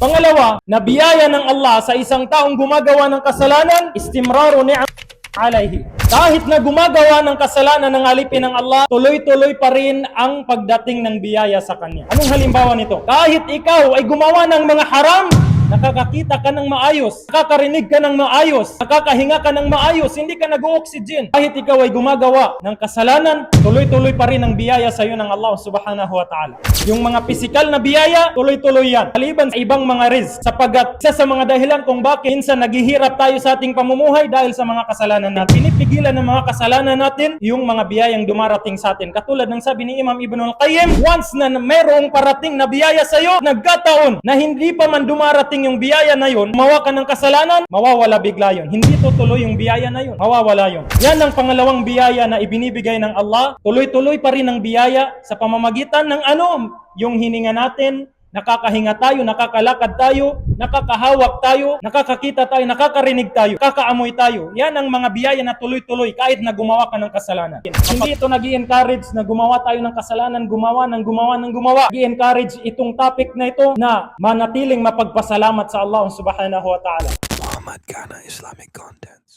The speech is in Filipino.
Pangalawa, na biyaya ng Allah sa isang taong gumagawa ng kasalanan, istimraru ni'am alayhi. Kahit na gumagawa ng kasalanan ng alipin ng Allah, tuloy-tuloy pa rin ang pagdating ng biyaya sa kanya. Anong halimbawa nito? Kahit ikaw ay gumawa ng mga haram, nakakakita ka ng maayos, nakakarinig ka ng maayos, nakakahinga ka ng maayos, hindi ka nag-oxygen. Kahit ikaw ay gumagawa ng kasalanan, tuloy-tuloy pa rin ang biyaya sa iyo ng Allah subhanahu wa ta'ala. Yung mga pisikal na biyaya, tuloy-tuloy yan. Maliban sa ibang mga rizq, sapagat isa sa mga dahilan kung bakit minsan naghihirap tayo sa ating pamumuhay dahil sa mga kasalanan natin. Pinipigilan ng mga kasalanan natin yung mga biyayang dumarating sa atin. Katulad ng sabi ni Imam Ibn al-Qayyim, once na mayroong parating na biyaya sa iyo, nagkataon na hindi pa man dumarating yung biyaya na yun, gumawa ka ng kasalanan, mawawala bigla yun. Hindi tutuloy yung biyaya na yun, mawawala yun. Yan ang pangalawang biyaya na ibinibigay ng Allah. Tuloy-tuloy pa rin ang biyaya sa pamamagitan ng yung hininga natin, nakakahinga tayo, nakakalakad tayo, nakakahawak tayo, nakakakita tayo, nakakarinig tayo, nakakaamoy tayo. Yan ang mga biyaya na tuloy-tuloy kahit na gumawa ka ng kasalanan. Hindi ito nag-i-encourage na gumawa tayo ng kasalanan, gumawa. Nag-i-encourage itong topic na ito na manatiling mapagpasalamat sa Allah subhanahu wa ta'ala. Muhammad Kana Islamic Contents.